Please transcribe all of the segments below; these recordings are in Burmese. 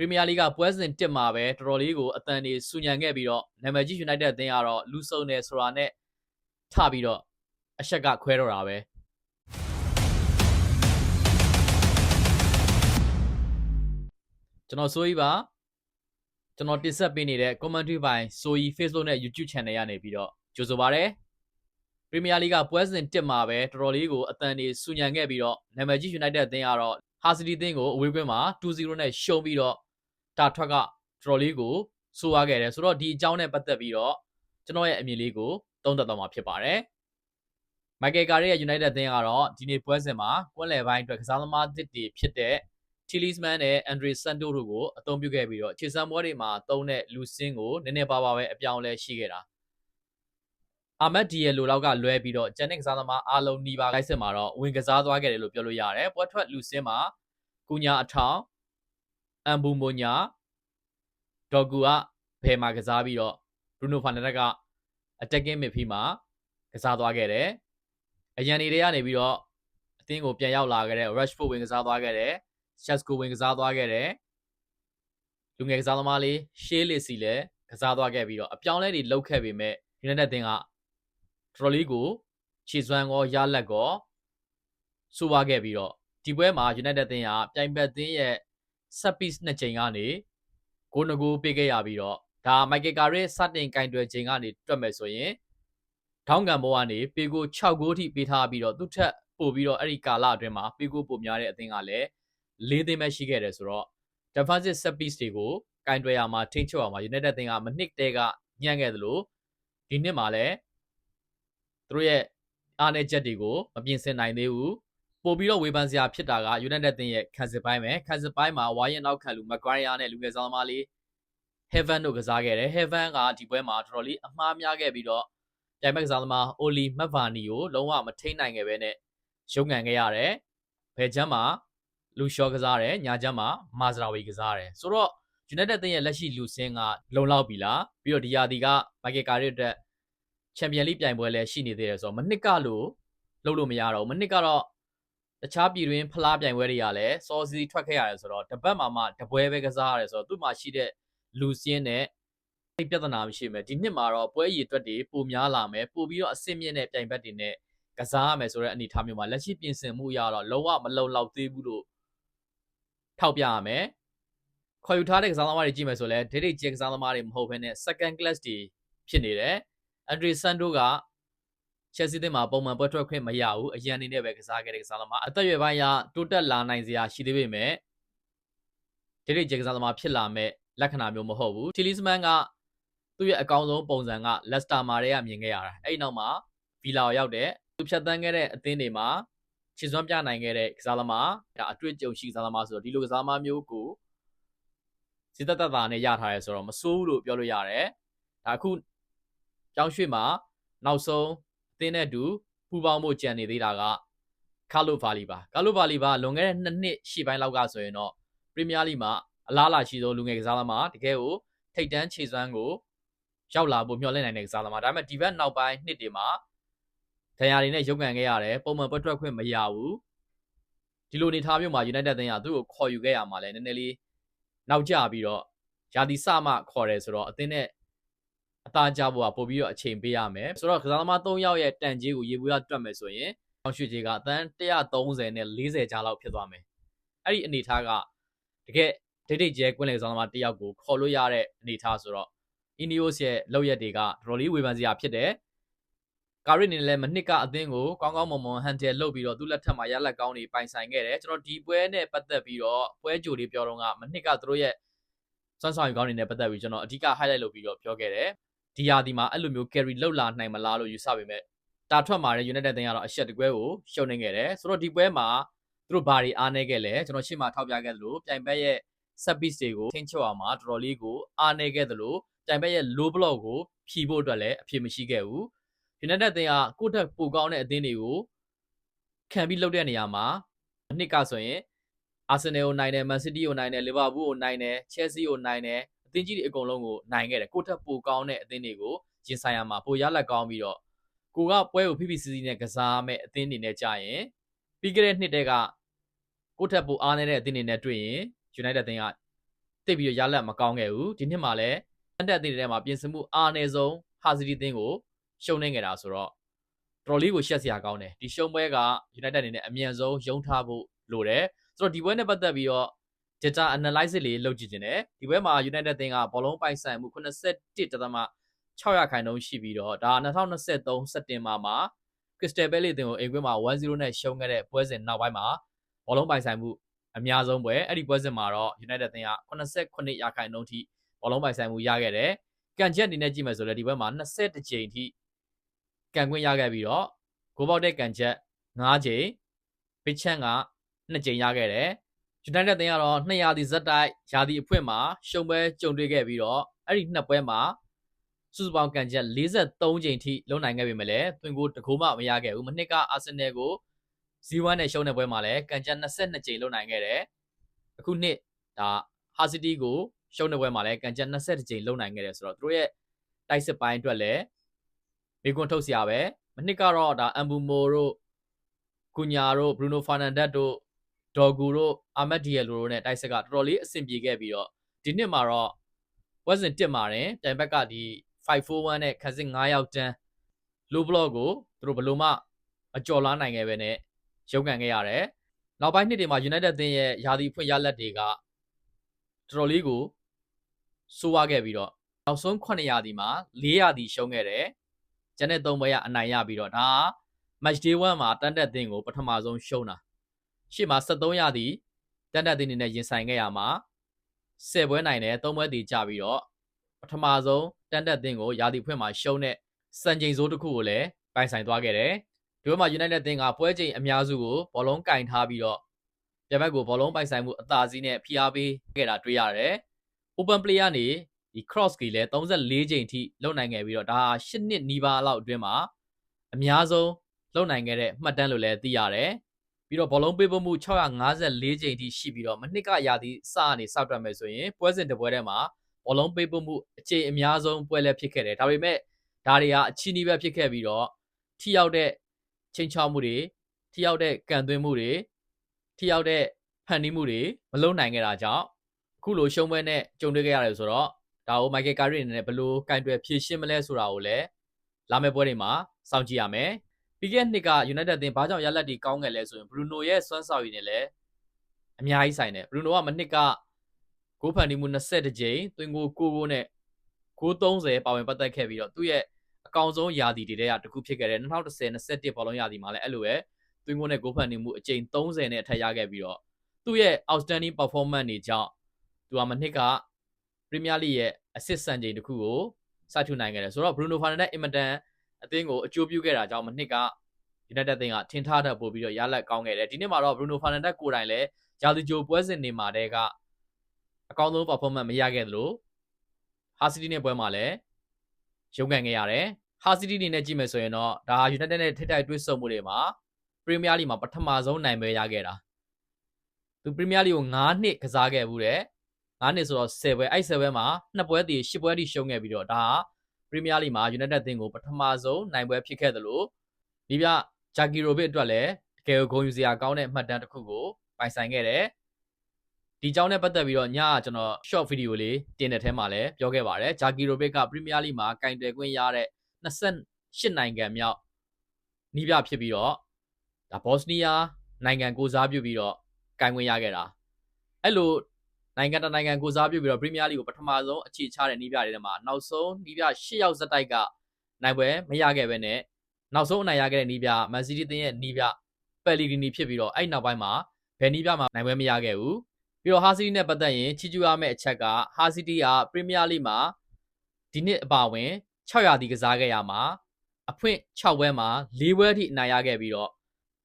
Premier League ကပွဲစဉ်1မှာပဲတော်တော်လေးကိုအတန်တွေဆူညံခဲ့ပြီးတော့နာမည်ကြီး United အသင်းကတော့လူဆုံနေဆိုတာနဲ့ထပြီးတော့အရှက်ကခွဲတော့တာပဲကျွန်တော်ဆိုကြီးပါကျွန်တော်တင်ဆက်ပေးနေတဲ့ commentary ပိုင်းဆိုကြီး Facebook နဲ့ YouTube channel ရနေပြီးတော့ကြိုဆိုပါရစေ Premier League ကပွဲစဉ်1မှာပဲတော်တော်လေးကိုအတန်တွေဆူညံခဲ့ပြီးတော့နာမည်ကြီး United အသင်းကတော့ Hull City အသင်းကိုအဝေးကွင်းမှာ 2-0 နဲ့ရှုံးပြီးတော့တာထွက်ကတော်တော်လေးကိုဆိုးရခဲ့တယ်ဆိုတော့ဒီအကြောင်းနဲ့ပတ်သက်ပြီးတော့ကျွန်တော်ရဲ့အမြင်လေးကိုသုံးသပ်သွားမှာဖြစ်ပါတယ်မိုက်ကယ်ကာရီရဲ့ United အသင်းကတော့ဒီနေ့ပွဲစဉ်မှာကွင်းလယ်ပိုင်းအတွက်ကစားသမားသစ်တွေဖြစ်တဲ့ Tielemans နဲ့ Andre Santos တို့ကိုအသုံးပြုခဲ့ပြီးတော့ခြေစမ်းပွဲတွေမှာသုံးတဲ့လူစင်းကိုနည်းနည်းပါးပါးပဲအပြောင်းလဲရှိခဲ့တာအာမတ်ဒီယယ်လိုလောက်ကလွဲပြီးတော့ဂျန်နစ်ကစားသမားအားလုံးနီးပါးလိုက်စစ်မှာတော့ဝင်ကစားသွားခဲ့တယ်လို့ပြောလို့ရတယ်ပွဲထွက်လူစင်းမှာကူညာအထောင်အမ်ဘူမိုညာဒေါ်ဂူကဘယ်မှာကစားပြီးတော့ Bruno Fernandes က attacking midfield မှာကစားသွားခဲ့တယ်အရန်တွေကနေပြီးတော့အသင်းကိုပြန်ရောက်လာခဲ့တဲ့ Rashford ဝင်ကစားသွားခဲ့တယ် Shasko ဝင်ကစားသွားခဲ့တယ်လူငယ်ကစားသမားလေး Shea Lacy လည်းကစားသွားခဲ့ပြီးတော့အပြောင်းလဲတွေလုပ်ခဲ့ပေမဲ့ United အသင်းကတော်တော်လေးကိုခြေစွမ်းရောရလက်ရောဆိုးပါခဲ့ပြီးတော့ဒီပွဲမှာ United အသင်းကပြိုင်ဘက်အသင်းရဲ့ set piece 2ချိန်ကနေဂိုး2ဂိုးပေးခဲ့ရပြီးတော့ဒါမိုက်ကယ်ကာရီစတင်ကင်တွယ်ချိန်ကနေတွက်မယ်ဆိုရင်ထောင်းကန်ဘောကနေပေကို6ဂိုးထိပေးထားပြီးတော့သူ့ထက်ပိုပြီးတော့အဲ့ဒီကာလအတွင်းမှာပေကိုပိုများတဲ့အသင်းကလည်း4သိန်းပဲရှိခဲ့တယ်ဆိုတော့ defensive set piece တွေကိုကင်တွယ်ရမှာထိန်းချုပ်ရမှာ United အသင်းကမနစ်တဲကညံ့ခဲ့သလိုဒီနှစ်မှာလည်းသူတို့ရဲ့အားနည်းချက်တွေကိုမပြင်ဆင်နိုင်သေးဘူးပို့ပြီးတော့ဝေဖန်စရာဖြစ်တာက United အသင်းရဲ့ခံစစ်ပိုင်းပဲခံစစ်ပိုင်းမှာဝါရင်နောက်ခံလူ Maguire နဲ့လူငယ်စားသမားလေး Heaven တို့ကစားခဲ့တယ် Heaven ကဒီပွဲမှာတော်တော်လေးအမှားများခဲ့ပြီးတော့ပြိုင်ဘက်ကစားသမား Oli Mavani ကိုလုံးဝမထိန်းနိုင်ခဲ့ပဲနဲ့ရုံးကန်ခဲ့ရတယ်ဘယ်ချမ်းမှာလူရှော့ကစားတယ်ညာချမ်းမှာမာဇရာဝီကစားတယ်ဆိုတော့ United အသင်းရဲ့လက်ရှိလူစင်းကလုံလောက်ပြီလားပြီးတော့ဒီယာဒီကမိုက်ကယ်ကာရီအတွက်ချန်ပီယံလိပြိုင်ပွဲလည်းရှိနေသေးတယ်ဆိုတော့မနစ်ကလို့လုပ်လို့မရတော့ဘူးမနစ်ကတော့တခြားပြည်တွင်းဖလားပြိုင်ပွဲတွေကလည်းစောစီးထွက်ခဲ့ရတယ်ဆိုတော့တပတ်မှတပွဲပဲကစားရတယ်ဆိုတော့သူ့မှာရှိတဲ့လူစင်းနဲ့ပြဿနာမရှိမယ်ဒီနှစ်မှာတော့ပွဲရည်အတွက်တွေပိုများလာမယ်ပိုပြီးတော့အဆင့်မြင့်တဲ့ပြိုင်ဘက်တွေနဲ့ကစားရမယ်ဆိုတဲ့အနေအထားမျိုးမှာလက်ရှိပြင်ဆင်မှုရတော့လုံးဝမလုံလောက်သေးဘူးလို့ထောက်ပြရမယ်ခေါ်ယူထားတဲ့ကစားသမားတွေကြည့်မယ်ဆိုလဲဒိတ်ဒိတ်ကျဲကစားသမားတွေမဟုတ်ဘဲနဲ့ second class တွေဖြစ်နေတယ် Andre Santos က Chelsea အသင်းမှာပုံမှန်ပွဲထွက်ခွင့်မရဘူးအရန်နေနဲ့ပဲကစားခဲ့တဲ့ကစားသမားအသက်အရွယ်ပိုင်းရတိုးတက်လာနိုင်စရာရှိသေးပေမဲ့ဒိတ်ဒိတ်ကျဲကစားသမားဖြစ်လာမဲ့လက္ခဏာမျိုးမဟုတ်ဘူး Tielemans ကသူ့ရဲ့အကောင်းဆုံးပုံစံက Leicester မှာတည်းကမြင်ခဲ့ရတာအဲ့နောက်မှာ Villa ကိုရောက်တဲ့သူဖြတ်သန်းခဲ့တဲ့အသင်းတွေမှာခြေစွမ်းပြနိုင်ခဲ့တဲ့ကစားသမားဒါအတွေ့အကြုံရှိကစားသမားဆိုတော့ဒီလိုကစားသမားမျိုးကိုစစ်သက်တာနဲ့ရထားရဲဆိုတော့မစိုးဘူးလို့ပြောလို့ရတယ်ဒါအခုကြောင်းရွှေ့မှာနောက်ဆုံးအသင်းနဲ့တူပူပေါင်းဖို့ကြံနေသေးတာကကာလိုဗာလီပါလွန်ခဲ့တဲ့2နှစ်ရှေ့ပိုင်းလောက်ကဆိုရင်တော့ပရီးမီးယားလိမှာအလားအလာရှိဆုံးလူငယ်ကစားသမားတကယ်ကိုထိပ်တန်းခြေစွမ်းကိုရောက်လာဖို့မျှော်လင့်နိုင်တဲ့ကစားသမားဒါပေမဲ့ဒီဘက်နောက်ပိုင်းနှစ်တွေမှာဒဏ်ရာတွေနဲ့ရုပ်ကန်ခဲ့ရတယ်ပုံမှန်ပွဲထွက်ခွင့်မရဘူးဒီလိုအနေထားမျိုးမှာ United အသင်းကသူ့ကိုခေါ်ယူခဲ့ရမှာလဲနည်းနည်းလေးနောက်ကျပြီးတော့ယာတီစမှခေါ်တယ်ဆိုတော့အသင်းနဲ့အသားကျဖို့ကပို့ပြီးတော့အချိန်ပေးရမယ်ဆိုတော့ကစားသမား3ယောက်ရဲ့တန်ကြေးကိုရေဘူးရတွက်မယ်ဆိုရင်အောင်ရွှေကြေးကအသန်း130နဲ့40ကြားလောက်ဖြစ်သွားမယ်အဲ့ဒီအနေထားကတကယ်ဒိတ်ဒိတ်ကျဲကွင်းလေကစားသမား1ယောက်ကိုခေါ်လို့ရတဲ့အနေထားဆိုတော့ Ineos ရဲ့လောက်ရက်တွေကတော်တော်လေးဝေဖန်စရာဖြစ်တယ်ကာရီနေလည်းမနစ်ကအသင်းကိုကောင်းကောင်းမွန်မွန်ဟန်တယ်လုပ်ပြီးတော့သူ့လက်ထက်မှာရလက်ကောင်းတွေပိုင်ဆိုင်ခဲ့တယ်ကျွန်တော်ဒီပွဲနဲ့ပတ်သက်ပြီးတော့ပွဲကြိုလေးပြောတော့ကမနစ်ကသူတို့ရဲ့စွမ်းဆောင်ရည်ကောင်းတွေနဲ့ပတ်သက်ပြီးကျွန်တော်အဓိက highlight လုပ်ပြီးတော့ပြောခဲ့တယ်ဒီယာဒီမှာအဲ့လိုမျိုး carry လောက်လာနိုင်မလားလို့ယူဆပေမဲ့တာထွက်မှာတဲ့ United အသင်းကတော့အရှက်တကွဲကိုရှုံးနေခဲ့တယ်ဆိုတော့ဒီပွဲမှာသူတို့ဘာတွေအားနည်းခဲ့လဲကျွန်တော်ရှေ့မှာထောက်ပြခဲ့သလိုပြိုင်ဘက်ရဲ့ set piece တွေကိုထိန်းချုပ်အောင်မှာတော်တော်လေးကိုအားနည်းခဲ့သလိုပြိုင်ဘက်ရဲ့ low block ကိုဖြီးဖို့အတွက်လည်းအဖြေမရှိခဲ့ဘူးUnited အသင်းကကိုယ့်ထက်ပိုကောင်းတဲ့အသင်းတွေကိုခံပြီးလှုပ်တဲ့နေရာမှာနှစ်ကဆိုရင် Arsenal ကိုနိုင်တယ် Man City ကိုနိုင်တယ် Liverpool ကိုနိုင်တယ် Chelsea ကိုနိုင်တယ်အသင်းကြီးတွေအကုန်လုံးကိုနိုင်ခဲ့တယ်ကိုယ့်ထက်ပိုကောင်းတဲ့အသင်းတွေကိုရင်ဆိုင်ရမှာပိုရလက်ကောင်းပြီးတော့ကိုကပွဲကိုဖိဖိစီးစီးနဲ့ကစားမဲ့အသင်းတွေနဲ့ကြာရင်ပြီးခဲ့တဲ့နှစ်တည်းကကိုယ့်ထက်ပိုအားနေတဲ့အသင်းတွေနဲ့တွေ့ရင် United အသင်းက သိပြီးရလက်မကောင်းခဲ့ဘူးဒီနှစ်မှာလည်းတန်တက်အသင်းတွေထဲမှာပြင်ဆင်မှုအားအနည်းဆုံးဟာစီတီအသင်းကိုရှုံးနေခဲ့တာဆိုတော့တော်လေးကိုရှက်စရာကောင်းတယ်ဒီရှုံးပွဲက United အနေနဲ့အမြန်ဆုံးရုံးထားဖို့လိုတယ်ဆိုတော့ဒီပွဲနဲ့ပတ်သက်ပြီးတော့ data analysis လေးလုပ်ကြည့်ခြင်းတယ်ဒီပွဲမှာ United အသင်းကဘောလုံးပိုင်ဆိုင်မှု81.6%ရှိပြီးတော့ဒါ2023စက်တင်ဘာမှာ Crystal Palace အသင်းကိုအိမ်ကွင်းမှာ 1-0 နဲ့ရှုံးခဲ့တဲ့ပွဲစဉ်နောက်ပိုင်းမှာဘောလုံးပိုင်ဆိုင်မှုအများဆုံးပွဲအဲ့ဒီပွဲစဉ်မှာတော့ United အသင်းက89%ထိဘောလုံးပိုင်ဆိုင်မှုရခဲ့တယ်ကန်ချက်အနေနဲ့ကြည့်မယ်ဆိုလည်းဒီပွဲမှာ21ကြိမ်ထိကန်ခွင့်ရခဲ့ပြီးတော့ဂိုးပေါက်တဲ့ကန်ချက်9ကြိမ်ဘစ်ချန်က2ကြိမ်ရခဲ့တယ်United အသင်းကတော့2ရာသီဇက်တိုက်ရာသီအဖွင့်မှာရှုံးပွဲကြုံတွေ့ခဲ့ပြီးတော့အဲ့ဒီနှစ်ပွဲမှာစုစုပေါင်းကန်ချက်43ကြိမ်ထိလုံနိုင်ခဲ့ပေမဲ့လည်းသွင်းကိုတကိုးမှမရခဲ့ဘူးမနှစ်ကအာဆင်နယ်ကို0-1နဲ့ရှုံးတဲ့ပွဲမှာလည်းကန်ချက်22ကြိမ်လုံနိုင်ခဲ့တယ်အခုနှစ်ဒါဟာစီးတီးကိုရှုံးတဲ့ပွဲမှာလည်းကန်ချက်22ကြိမ်လုံနိုင်ခဲ့တယ်ဆိုတော့သူတို့ရဲ့တိုက်စစ်ပိုင်းအတွက်လည်းဘေကွန်ထုတ်စရာပဲမနှစ်ကတော့ဒါအမ်ဘူမိုတို့ကူညာတို့ဘရူနိုဖာနန်ဒက်တို့ဒေါ်ဂူတို့အာမက်ဒီယယ်လိုတို့နဲ့တိုက်ဆက်ကတော်တော်လေးအဆင်ပြေခဲ့ပြီးတော့ဒီနှစ်မှာတော့ဝက်စင်1မှာတင်တိုင်ဘက်ကဒီ541နဲ့ခန်းစစ်9ယောက်တန်းလိုဘလော့ကိုသူတို့ဘလို့မှအကျော်လားနိုင်ခဲ့ပဲနဲ့ရုန်းကန်ခဲ့ရတယ်နောက်ပိုင်းနှစ်တွေမှာ United အသင်းရဲ့ယာတီဖွင့်ရလက်တွေကတော်တော်လေးကိုစိုးဝါခဲ့ပြီးတော့နောက်ဆုံး9ရာသီမှာ4ရာသီရှုံးခဲ့တယ်ကျန်တဲ့3ပွဲကအနိုင်ရပြီးတော့ဒါ match day 1မှာတန်တက်အသင်းကိုပထမဆုံးရှုံးတာရှေ့မှာ73ရာသီတန်တက်အသင်းနဲ့ရင်ဆိုင်ခဲ့ရမှာ10ပွဲနိုင်တယ်3ပွဲတည်ကြပြီးတော့ပထမဆုံးတန်တက်အသင်းကိုယာတီဖွင့်မှာရှုံးတဲ့စံချိန်စိုးတစ်ခုကိုလည်းပိုင်ဆိုင်သွားခဲ့တယ်ဒီဘက်မှာ United အသင်းကပွဲချိန်အများစုကိုဘောလုံးကင်ထားပြီးတော့ပြဘက်ကိုဘောလုံးပိုင်ဆိုင်မှုအသာစီးနဲ့ဖိအားပေးခဲ့တာတွေ့ရတယ် Open play ကနေဒီ cross ကြီးလည်း34ကြိမ်ထိလုံနိုင်ခဲ့ပြီးတော့ဒါ8နှစ်နီးပါးလောက်အတွင်းမှာအများဆုံးလုံနိုင်ခဲ့တဲ့မှတ်တမ်းလို့လည်းသိရတယ်ပြီးတော့ဘောလုံးပေးပို့မှု654ကြိမ်ထိရှိပြီးတော့မနှစ်ကရာသီစကနေစတွက်မယ်ဆိုရင်ပွဲစဉ်တစ်ပွဲထဲမှာဘောလုံးပေးပို့မှုအကြိမ်အများဆုံးပွဲလည်းဖြစ်ခဲ့တယ်ဒါပေမဲ့ဒါတွေကအချီးနှီးပဲဖြစ်ခဲ့ပြီးတော့ထိရောက်တဲ့ချိန်ချောက်မှုတွေထိရောက်တဲ့ကန်သွင်းမှုတွေထိရောက်တဲ့ဖန်တီးမှုတွေမလုံနိုင်ခဲ့တာကြောင့်အခုလိုရှုံးပွဲနဲ့ကြုံတွေ့ခဲ့ရတယ်ဆိုတော့ဒါကို Michael Carrick အနေနဲ့ဘယ်လိုကင်တွယ်ဖြေရှင်းမလဲဆိုတာကိုလည်းလာမယ့်ပွဲတွေမှာစောင့်ကြည့်ရမယ်ပြီးခဲ့တဲ့နှစ်က United အသင်းဘာကြောင့်ရလက်တီကောင်းခဲ့လဲဆိုရင် Bruno ရဲ့စွမ်းဆောင်ရည်နဲ့လည်းအများကြီးဆိုင်တယ် Bruno ကမနှစ်ကဂိုးဖန်တီးမှု21ကြိမ်သွင်းကို9ဂိုးနဲ့ဂိုး30ပါဝင်ပတ်သက်ခဲ့ပြီးတော့သူ့ရဲ့အကောင်ဆုံးရာသီတွေထဲကတစ်ခုဖြစ်ခဲ့တယ်2010-21ဘောလုံးရာသီမှာလည်းအဲ့လိုပဲသွင်းကိုနဲ့ဂိုးဖန်တီးမှုအကြိမ်30နဲ့အထက်ရခဲ့ပြီးတော့သူ့ရဲ့ outstanding performance တွေကြောင့်သူကမနှစ်က Premier League ရဲ့ assist စံချိန်တစ်ခုကိုစထူနိုင်ခဲ့တယ်ဆိုတော့ Bruno Fernandes အင်မတန်အသင်းကိုအကျိုးပြုခဲ့တာကြောင့်မနှစ်က United အသင်းကထင်ထားတတ်ပို့ပြီးတော့ရလက်ကောင်းခဲ့တယ်ဒီနှစ်မှာတော့ Bruno Fernandes ကိုယ်တိုင်လည်းရာသီကြိုပွဲစဉ်တွေမှာတည်းကအကောင်းဆုံး performance မရခဲ့သလို Ha City နဲ့ပွဲမှာလည်းရုန်းကန်ခဲ့ရတယ် Ha City အနေနဲ့ကြည့်မယ်ဆိုရင်တော့ဒါ United နဲ့ထိတိုက်တွေ့ဆုံမှုတွေမှာ Premier League မှာပထမဆုံးနိုင်ပွဲရခဲ့တာသူ Premier League ကို9နှစ်ကစားခဲ့ဘူးတဲ့9နှစ်ဆိုတော့10ပွဲအဲ့10ပွဲမှာ2ပွဲတည်10ပွဲထိရှုံးခဲ့ပြီးတော့ဒါဟာ Premier League မှာ United အသင်းကိုပထမဆုံးနိုင်ပွဲဖြစ်ခဲ့သလိုဒီပြ Jackie Robert အတွက်လည်းတကယ်ကိုဂုဏ်ယူစရာကောင်းတဲ့မှတ်တမ်းတစ်ခုကိုပိုင်ဆိုင်ခဲ့တယ်ဒီကြောင်းနဲ့ပတ်သက်ပြီးတော့ညကျွန်တော် short video လေးတင်တဲ့ထဲမှာလည်းပြောခဲ့ပါတယ် Jackie Robert က Premier League မှာကင်တွယ်ခွင့်ရတဲ့28နိုင်ငံမြောက်နီးပြဖြစ်ပြီးတော့ဒါ Bosnia နိုင်ငံကိုစားပြုပြီးတော့ကင်ခွင့်ရခဲ့တာအဲ့လိုနိုင်ငံတနိုင်ငံကိုစားပြုပြီးတော့ Premier League ကိုပထမဆုံးအခြေချတဲ့နီးပြတွေထဲမှာနောက်ဆုံးနီးပြ10ယောက်ဇက်တိုက်ကနိုင်ပွဲမရခဲ့ပဲနဲ့နောက်ဆုံးအနိုင်ရခဲ့တဲ့နီးပြ Man City တင်းရဲ့နီးပြ Pellegrini ဖြစ်ပြီးတော့အဲ့နောက်ပိုင်းမှာဘယ်နီးပြမှာနိုင်ပွဲမရခဲ့ဘူးပြီးတော့ Ha City နဲ့ပတ်သက်ရင်ချီးကျူးရမယ့်အချက်က Ha City က Premier League မှာဒီနှစ်အပါဝင်6ရာသီကစားခဲ့ရမှာအဖွင့်6ပွဲမှာ4ပွဲထိအနိုင်ရခဲ့ပြီးတော့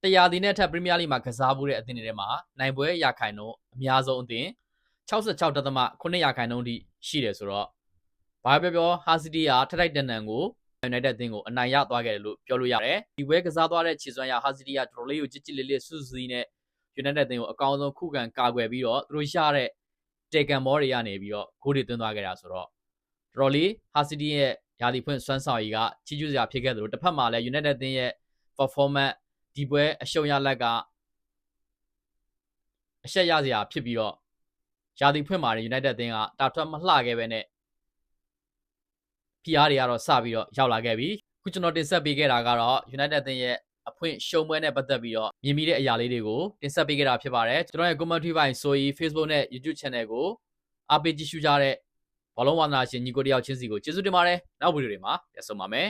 100ရာသီနဲ့ထပ် Premier League မှာကစားဖို့တဲ့အသင်းတွေထဲမှာနိုင်ပွဲရခိုင်နှုန်းအများဆုံးအသင်း66.9%ထိရှိတယ်ဆိုတော့ဘာပြော Ha City ကထထိုက်တန်တန်ကို United အသင်းကိုအနိုင်ရသွားခဲ့တယ်လို့ပြောလို့ရတယ်ဒီပွဲကစားသွားတဲ့ခြေစွမ်းရ Ha City ကတော်တော်လေးကိုကြစ်ကြစ်လေးလေးစွစွီးနဲ့ United အသင်းကိုအကောင်းဆုံးခုခံကာကွယ်ပြီးတော့သူတို့ရတဲ့တေကန်ဘောတွေကနေပြီးတော့ဂိုးတွေသွင်းသွားခဲ့တာဆိုတော့တော်တော်လေး Ha City ရဲ့ယာတီဖွင့်စွမ်းဆောင်ရည်ကချီးကျူးစရာဖြစ်ခဲ့တယ်လို့တစ်ဖက်မှာလည်း United အသင်းရဲ့ performance ဒီပွဲအရှုံးရလက်ကအရှက်ရစရာဖြစ်ပြီးတော့ ရာသီဖွင့်ပါတယ် United အသင်းကတာထွက်မလှခဲ့ပဲနဲ့ဖိအားတွေကတော့စပြီးတော့ရောက်လာခဲ့ပြီခုကျွန်တော်တင်ဆက်ပေးခဲ့တာကတော့ United အသင်းရဲ့အဖွင့်ရှုံးပွဲနဲ့ပတ်သက်ပြီးတော့မြင်မိတဲ့အရာလေးတွေကိုတင်ဆက်ပေးခဲ့တာဖြစ်ပါတယ်ကျွန်တော်ရဲ့ commentary ပိုင်းဆိုရင် Facebook နဲ့ YouTube channel ကိုအားပေးကြည့်ရှုကြတဲ့ဘောလုံးဝါသနာရှင်ညီကိုတယောက်ချင်းစီကိုကျေးဇူးတင်ပါတယ်နောက်ဗီဒီယိုတွေမှာပြန်ဆုံပါမယ်